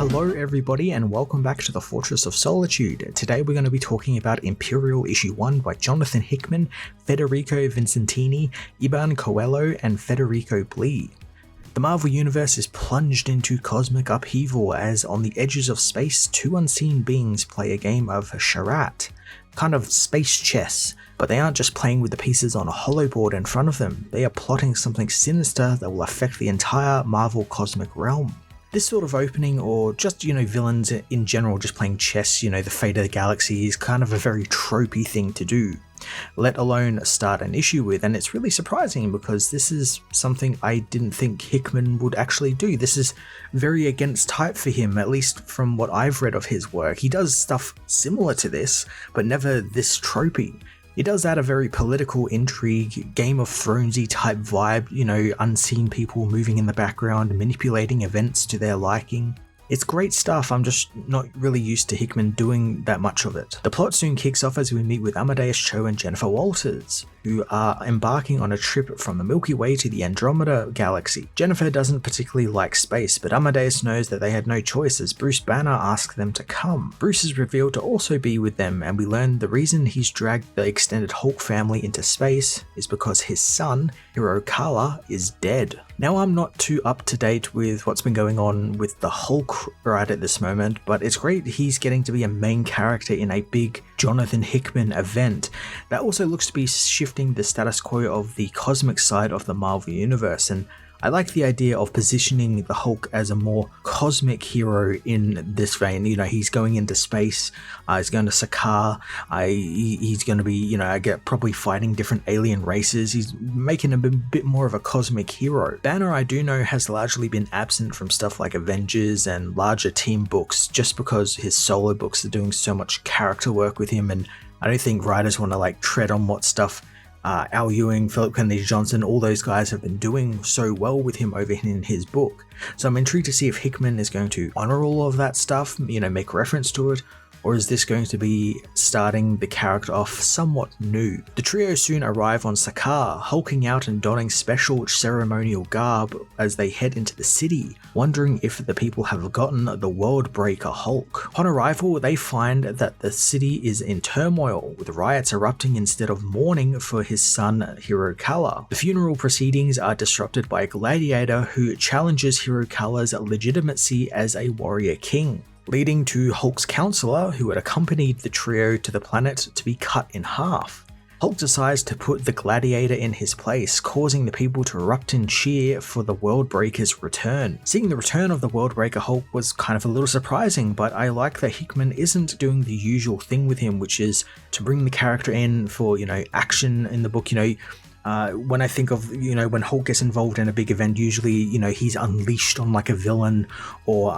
Hello everybody and welcome back to the Fortress of Solitude. Today we're going to be talking about Imperial Issue 1 by Jonathan Hickman, Federico Vincentini, Iban Coelho and Federico Blee. The Marvel Universe is plunged into cosmic upheaval as on the edges of space, two unseen beings play a game of charade, kind of space chess, but they aren't just playing with the pieces on a hollow board in front of them, they are plotting something sinister that will affect the entire Marvel cosmic realm. This sort of opening, or just, villains in general just playing chess, the fate of the galaxy is kind of a very tropey thing to do, let alone start an issue with, and it's really surprising because this is something I didn't think Hickman would actually do. This is very against type for him, at least from what I've read of his work. He does stuff similar to this, but never this tropey. It does add a very political intrigue, Game of Thronesy type vibe, unseen people moving in the background, manipulating events to their liking. It's great stuff, I'm just not really used to Hickman doing that much of it. The plot soon kicks off as we meet with Amadeus Cho and Jennifer Walters, who are embarking on a trip from the Milky Way to the Andromeda galaxy. Jennifer doesn't particularly like space, but Amadeus knows that they had no choice as Bruce Banner asks them to come. Bruce is revealed to also be with them, and we learn the reason he's dragged the extended Hulk family into space is because his son, Hiro Kala, is dead. Now I'm not too up to date with what's been going on with the Hulk right at this moment, but it's great he's getting to be a main character in a big Jonathan Hickman event. That also looks to be shifting the status quo of the cosmic side of the Marvel Universe, and I like the idea of positioning the Hulk as a more cosmic hero in this vein. He's going into space, he's going to Sakaar, he's going to be, probably fighting different alien races. He's making a bit more of a cosmic hero. Banner, I do know, has largely been absent from stuff like Avengers and larger team books just because his solo books are doing so much character work with him, and I don't think writers want to tread on what stuff Al Ewing, Philip Kennedy Johnson, all those guys have been doing so well with him over in his book. So I'm intrigued to see if Hickman is going to honor all of that stuff, make reference to it, or is this going to be starting the character off somewhat new? The trio soon arrive on Sakaar, hulking out and donning special ceremonial garb as they head into the city, wondering if the people have gotten the WORLDBREAKER Hulk. Upon arrival, they find that the city is in turmoil, with riots erupting instead of mourning for his son Hiro Kala. The funeral proceedings are disrupted by a gladiator who challenges Hiro Kala's legitimacy as a warrior king, leading to Hulk's counselor, who had accompanied the trio to the planet, to be cut in half. Hulk decides to put the gladiator in his place, causing the people to erupt in cheer for the WORLDBREAKER's return. Seeing the return of the WORLDBREAKER Hulk was kind of a little surprising, but I like that Hickman isn't doing the usual thing with him, which is to bring the character in for, action in the book. When I think of, when Hulk gets involved in a big event, usually, he's unleashed on a villain, or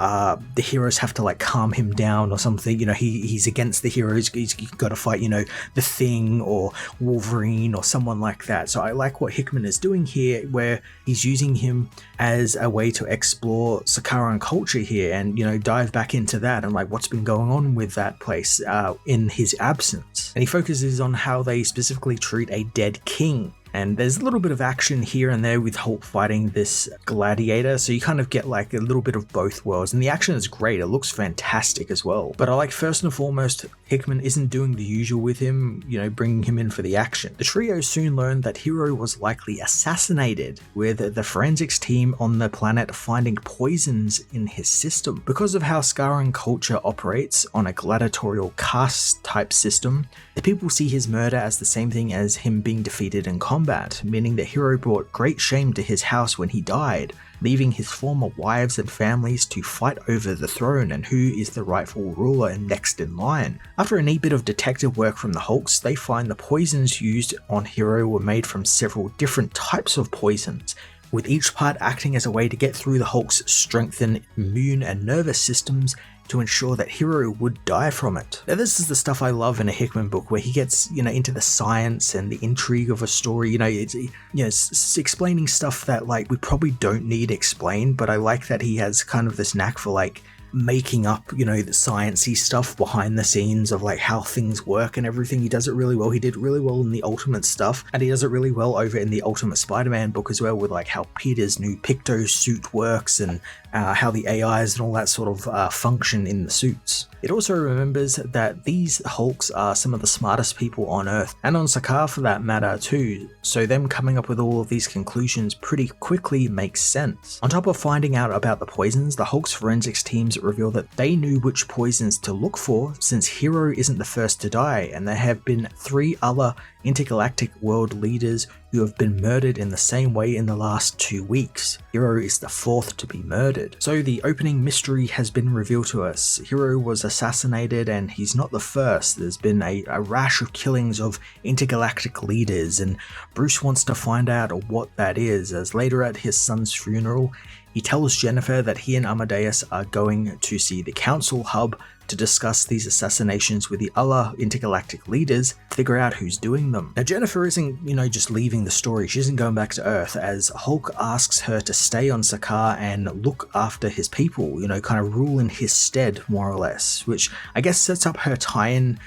the heroes have to calm him down or something. He's against the heroes, he's got to fight, the Thing or Wolverine or someone like that. So I like what Hickman is doing here, where he's using him as a way to explore Sakaran culture here and, dive back into that and what's been going on with that place in his absence. And he focuses on how they specifically treat a dead king. And there's a little bit of action here and there with Hulk fighting this gladiator, so you kind of get a little bit of both worlds, and the action is great, it looks fantastic as well. But I like, first and foremost, Hickman isn't doing the usual with him, bringing him in for the action. The trio soon learned that Hiro was likely assassinated, with the forensics team on the planet finding poisons in his system. Because of how Sakaran culture operates on a gladiatorial caste type system, the people see his murder as the same thing as him being defeated in combat, meaning that Hiro brought great shame to his house when he died, leaving his former wives and families to fight over the throne and who is the rightful ruler and next in line. After a neat bit of detective work from the Hulks, they find the poisons used on Hiro were made from several different types of poisons, with each part acting as a way to get through the Hulk's strengthened immune and nervous systems to ensure that Hiro would die from it. Now, this is the stuff I love in a Hickman book, where he gets, into the science and the intrigue of a story. It's explaining stuff that we probably don't need explained, but I like that he has kind of this knack for making up, the sciencey stuff behind the scenes of how things work and everything. He does it really well. He did really well in the Ultimate stuff, and he does it really well over in the Ultimate Spider-Man book as well, with how Peter's new Picto suit works and how the AIs and all that sort of function in the suits. It also remembers that these Hulks are some of the smartest people on Earth, and on Sakaar for that matter too, so them coming up with all of these conclusions pretty quickly makes sense. On top of finding out about the poisons, the Hulk's forensics teams reveal that they knew which poisons to look for, since Hero isn't the first to die, and there have been 3 other intergalactic world leaders who have been murdered in the same way in the last 2 weeks. Hero is the 4th to be murdered. So the opening mystery has been revealed to us. Hero was assassinated, and he's not the first. There's been a rash of killings of intergalactic leaders, and Bruce wants to find out what that is, as later at his son's funeral, he tells Jennifer that he and Amadeus are going to see the Council Hub to discuss these assassinations with the other intergalactic leaders, figure out who's doing them. Now Jennifer isn't, just leaving the story, she isn't going back to Earth, as Hulk asks her to stay on Sakaar and look after his people, kind of rule in his stead, more or less, which I guess sets up her tie-in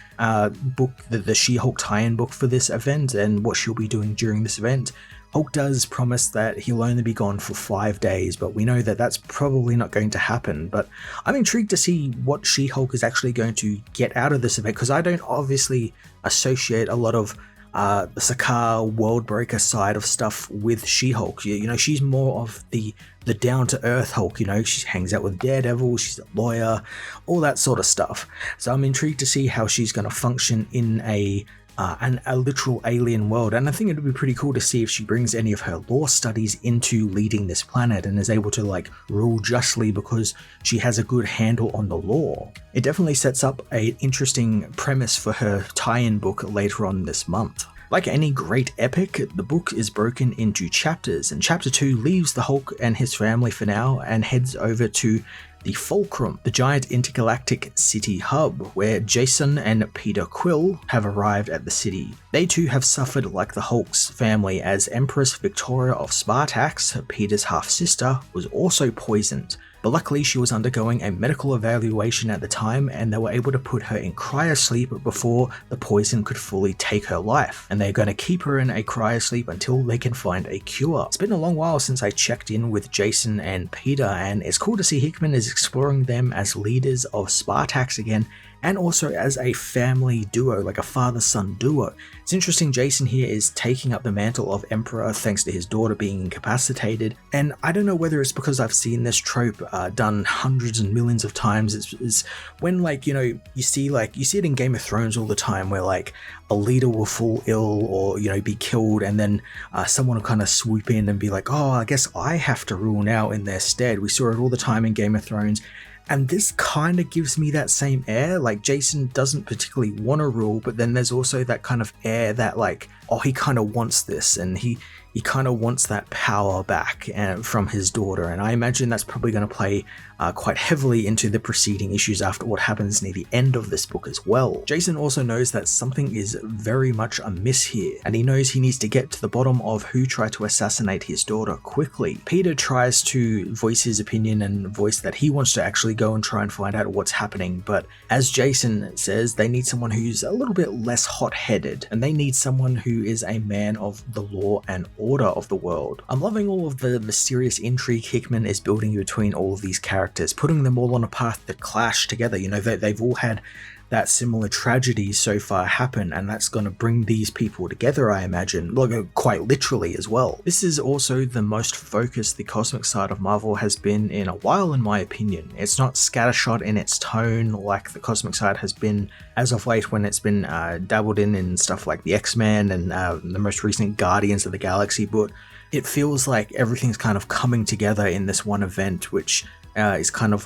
book, the She-Hulk tie-in book for this event and what she'll be doing during this event. Hulk does promise that he'll only be gone for 5 days, but we know that that's probably not going to happen. But I'm intrigued to see what She-Hulk is actually going to get out of this event, because I don't obviously associate a lot of the Sakaar WORLDBREAKER side of stuff with She-Hulk. She's more of the down-to-earth Hulk, she hangs out with Daredevil, she's a lawyer, all that sort of stuff. So I'm intrigued to see how she's going to function in a literal alien world, and I think it would be pretty cool to see if she brings any of her law studies into leading this planet and is able to rule justly because she has a good handle on the law. It definitely sets up an interesting premise for her tie-in book later on this month. Like any great epic, the book is broken into chapters, and chapter 2 leaves the Hulk and his family for now and heads over to the Fulcrum, the giant intergalactic city hub, where Jason and Peter Quill have arrived at the city. They too have suffered like the Hulk's family, as Empress Victoria of Spartax, Peter's half-sister, was also poisoned. But luckily she was undergoing a medical evaluation at the time, and they were able to put her in cryosleep before the poison could fully take her life. And they're going to keep her in a cryosleep until they can find a cure. It's been a long while since I checked in with Jason and Peter, and it's cool to see Hickman is exploring them as leaders of Spartax again, and also as a family duo, like a father-son duo. It's interesting Jason here is taking up the mantle of Emperor thanks to his daughter being incapacitated, and I don't know whether it's because I've seen this trope done hundreds and millions of times. It's when you see it in Game of Thrones all the time, where a leader will fall ill or be killed, and then someone will kind of swoop in and be like, oh, I guess I have to rule now in their stead. We saw it all the time in Game of Thrones. And this kind of gives me that same air. Jason doesn't particularly want to rule, but then there's also that kind of air that he kind of wants this, and he kind of wants that power back from his daughter. And I imagine that's probably going to play quite heavily into the preceding issues after what happens near the end of this book as well. Jason also knows that something is very much amiss here, and he knows he needs to get to the bottom of who tried to assassinate his daughter quickly. Peter tries to voice his opinion and voice that he wants to actually go and try and find out what's happening, but as Jason says, they need someone who's a little bit less hot-headed, and they need someone who is a man of the law and order of the world. I'm loving all of the mysterious intrigue Hickman is building between all of these characters, putting them all on a path that clash together. They've all had that similar tragedy so far happen, and that's going to bring these people together, I imagine, quite literally as well. This is also the most focused the cosmic side of Marvel has been in a while, in my opinion. It's not scattershot in its tone like the cosmic side has been as of late, when it's been dabbled in stuff like the X-Men and the most recent Guardians of the Galaxy, but it feels like everything's kind of coming together in this one event, which is kind of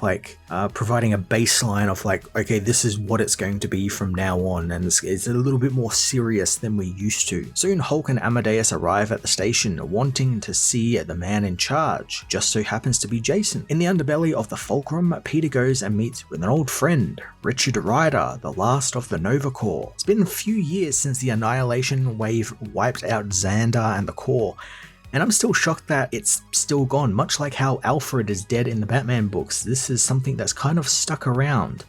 providing a baseline of okay, this is what it's going to be from now on, and it's a little bit more serious than we used to. Soon Hulk and Amadeus arrive at the station, wanting to see the man in charge. Just so happens to be Jason. In the underbelly of the Fulcrum, Peter goes and meets with an old friend, Richard Rider, the last of the Nova Corps. It's been a few years since the Annihilation wave wiped out Xandar and the Corps, and I'm still shocked that it's still gone. Much like how Alfred is dead in the Batman books, this is something that's kind of stuck around.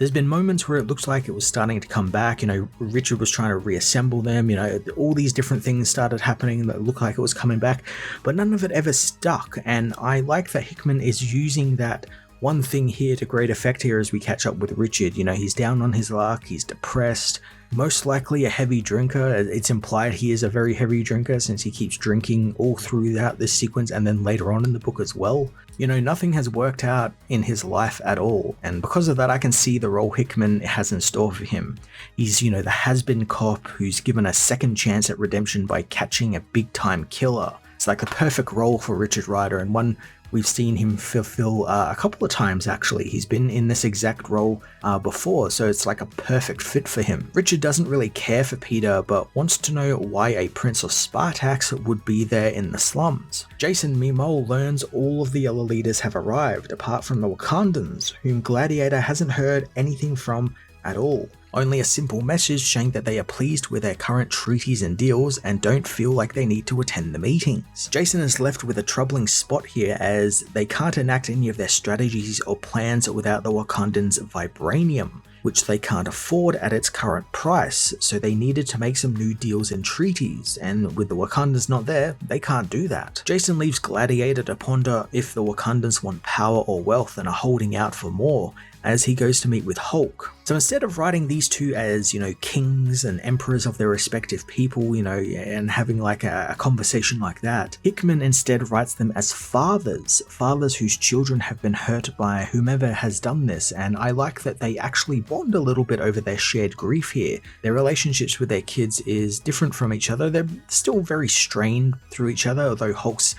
There's been moments where it looks like it was starting to come back, Richard was trying to reassemble them, all these different things started happening that looked like it was coming back, but none of it ever stuck, and I like that Hickman is using that one thing here to great effect here as we catch up with Richard. He's down on his luck, he's depressed, most likely a heavy drinker. It's implied he is a very heavy drinker since he keeps drinking all throughout this sequence and then later on in the book as well. Nothing has worked out in his life at all, and because of that I can see the role Hickman has in store for him. He's, the has-been cop who's given a second chance at redemption by catching a big-time killer. It's like the perfect role for Richard Rider, and one we've seen him fulfill a couple of times actually. He's been in this exact role before, so it's like a perfect fit for him. Richard doesn't really care for Peter, but wants to know why a Prince of Spartax would be there in the slums. Jason meanwhile learns all of the other leaders have arrived, apart from the Wakandans, whom Gladiator hasn't heard anything from at all. Only a simple message saying that they are pleased with their current treaties and deals and don't feel like they need to attend the meetings. Jason is left with a troubling spot here as they can't enact any of their strategies or plans without the Wakandans' vibranium, which they can't afford at its current price, so they needed to make some new deals and treaties, and with the Wakandans not there, they can't do that. Jason leaves Gladiator to ponder if the Wakandans want power or wealth and are holding out for more, as he goes to meet with Hulk. So instead of writing these two as, kings and emperors of their respective people, and having like a conversation like that, Hickman instead writes them as fathers whose children have been hurt by whomever has done this, and I like that they actually bond a little bit over their shared grief here. Their relationships with their kids is different from each other. They're still very strained through each other, although Hulk's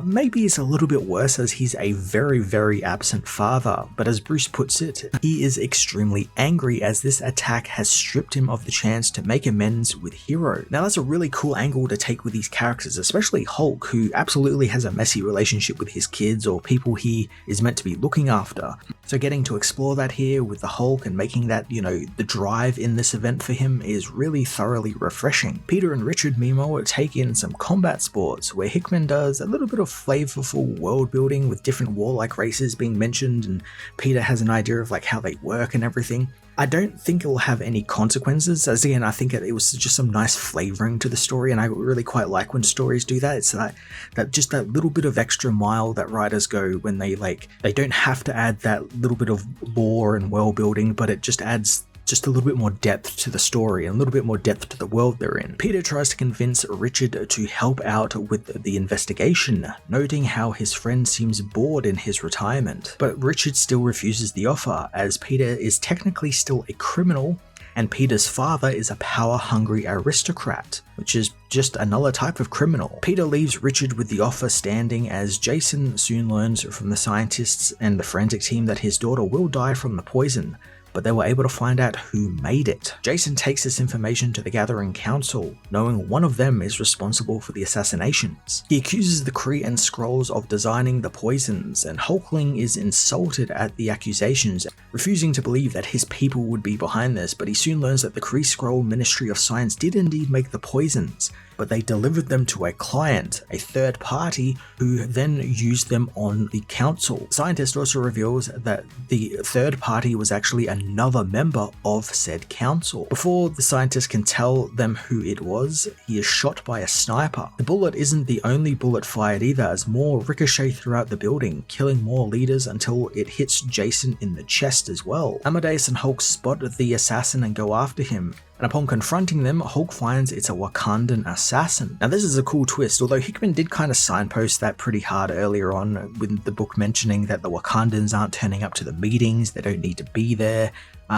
maybe is a little bit worse as he's a very, very absent father, but as Bruce puts it, he is extremely angry as this attack has stripped him of the chance to make amends with Hero. Now that's a really cool angle to take with these characters, especially Hulk, who absolutely has a messy relationship with his kids or people he is meant to be looking after. So getting to explore that here with the Hulk and making that, the drive in this event for him is really thoroughly refreshing. Peter and Richard meanwhile take in some combat sports where Hickman does a little bit of flavorful world building with different warlike races being mentioned, and Peter has an idea of like how they work and everything. I don't think it will have any consequences, as again I think it was just some nice flavoring to the story, and I really quite like when stories do that. It's that just that little bit of extra mile that writers go when they don't have to add that little bit of lore and world building, but it just adds just a little bit more depth to the story and a little bit more depth to the world they're in. Peter tries to convince Richard to help out with the investigation, noting how his friend seems bored in his retirement, but Richard still refuses the offer as Peter is technically still a criminal and Peter's father is a power-hungry aristocrat, which is just another type of criminal. Peter leaves Richard with the offer standing as Jason soon learns from the scientists and the forensic team that his daughter will die from the poison, but they were able to find out who made it. Jason takes this information to the Gathering Council, knowing one of them is responsible for the assassinations. He accuses the Kree and Skrulls of designing the poisons, and Hulkling is insulted at the accusations, refusing to believe that his people would be behind this, but he soon learns that the Kree-Skrull Ministry of Science did indeed make the poisons, but they delivered them to a client, a third party, who then used them on the council. The scientist also reveals that the third party was actually another member of said council. Before the scientist can tell them who it was, he is shot by a sniper. The bullet isn't the only bullet fired either, as more ricochet throughout the building, killing more leaders until it hits Jason in the chest as well. Amadeus and Hulk spot the assassin and go after him, and upon confronting them, Hulk finds it's a Wakandan assassin. Now this is a cool twist, although Hickman did kind of signpost that pretty hard earlier on with the book mentioning that the Wakandans aren't turning up to the meetings, they don't need to be there,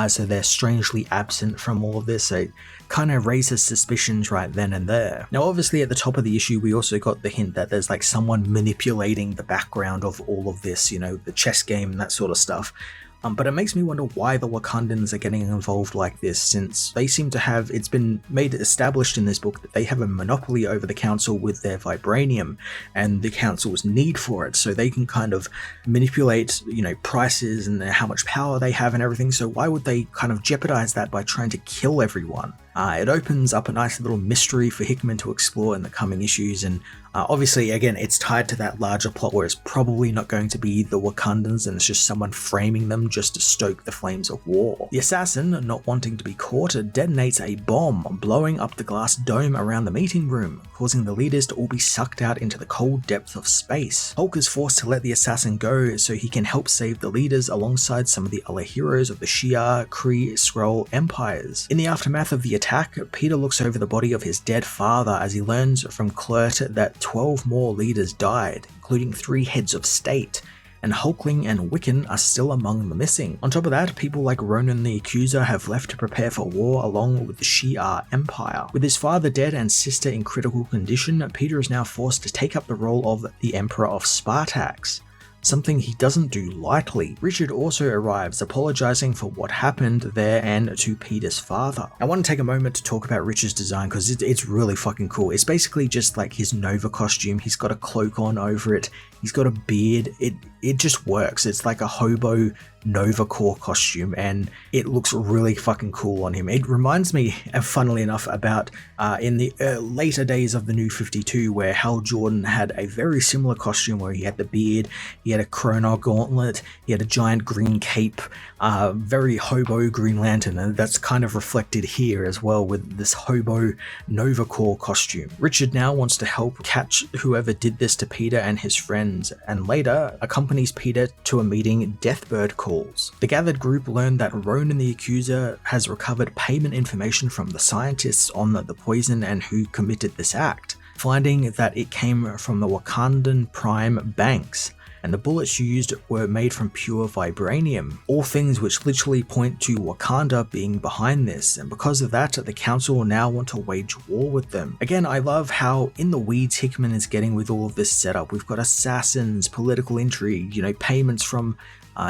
so they're strangely absent from all of this, so it kind of raises suspicions right then and there. Now obviously at the top of the issue we also got the hint that there's like someone manipulating the background of all of this, the chess game and that sort of stuff. But it makes me wonder why the Wakandans are getting involved like this, since they seem to have, it's been made established in this book that they have a monopoly over the council with their vibranium and the council's need for it, so they can kind of manipulate, prices and how much power they have and everything, so why would they kind of jeopardize that by trying to kill everyone? It opens up a nice little mystery for Hickman to explore in the coming issues, and obviously, again, it's tied to that larger plot where it's probably not going to be the Wakandans and it's just someone framing them just to stoke the flames of war. The assassin, not wanting to be caught, detonates a bomb, blowing up the glass dome around the meeting room, causing the leaders to all be sucked out into the cold depths of space. Hulk is forced to let the assassin go so he can help save the leaders alongside some of the other heroes of the Shi'ar, Kree, Skrull empires. In the aftermath of the attack, Peter looks over the body of his dead father as he learns from Kl'rt that 12 more leaders died, including 3 heads of state, and Hulkling and Wiccan are still among the missing. On top of that, people like Ronan the Accuser have left to prepare for war along with the Shi'ar Empire. With his father dead and sister in critical condition, Peter is now forced to take up the role of the Emperor of Spartax, something he doesn't do lightly. Richard also arrives, apologizing for what happened there and to Peter's father. I want to take a moment to talk about Richard's design because it's really fucking cool. It's basically just like his Nova costume. He's got a cloak on over it. He's got a beard. It just works. It's like a hobo Nova Corps costume and it looks really fucking cool on him. It reminds me, funnily enough, about in the later days of the New 52 where Hal Jordan had a very similar costume where he had the beard, he had a chrono gauntlet, he had a giant green cape, very hobo Green Lantern, and that's kind of reflected here as well with this hobo Nova Corps costume. Richard now wants to help catch whoever did this to Peter and his friends, and later accompanies Peter to a meeting Deathbird calls. The gathered group learn that Ronan the Accuser has recovered payment information from the scientists on the poison and who committed this act, finding that it came from the Wakandan Prime banks, and the bullets used were made from pure vibranium, all things which literally point to Wakanda being behind this, and because of that, the council now want to wage war with them. Again, I love how in the weeds Hickman is getting with all of this setup. We've got assassins, political intrigue, payments from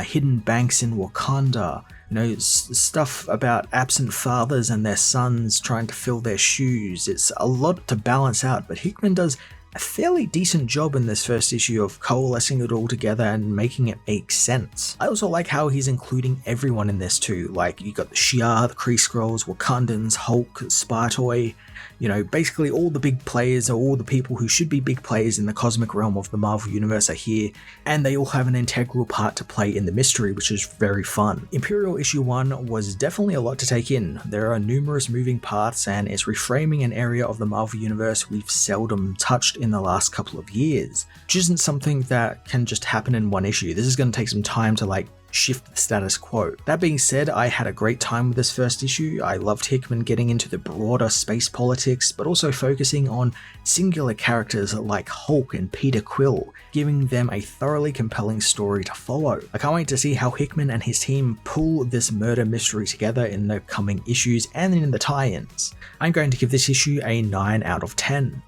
hidden banks in Wakanda, stuff about absent fathers and their sons trying to fill their shoes. It's a lot to balance out, but Hickman does a fairly decent job in this first issue of coalescing it all together and making it make sense. I also like how he's including everyone in this too, like you got the Shi'ar, the Kree Skrulls, Wakandans, Hulk, Spartoy, basically all the big players, or all the people who should be big players in the cosmic realm of the Marvel Universe are here, and they all have an integral part to play in the mystery, which is very fun. Imperial issue 1 was definitely a lot to take in. There are numerous moving parts, and it's reframing an area of the Marvel Universe we've seldom touched in the last couple of years, which isn't something that can just happen in one issue. This is going to take some time to shift the status quo. That being said, I had a great time with this first issue. I loved Hickman getting into the broader space politics, but also focusing on singular characters like Hulk and Peter Quill, giving them a thoroughly compelling story to follow. I can't wait to see how Hickman and his team pull this murder mystery together in the coming issues and in the tie-ins. I'm going to give this issue a 9 out of 10.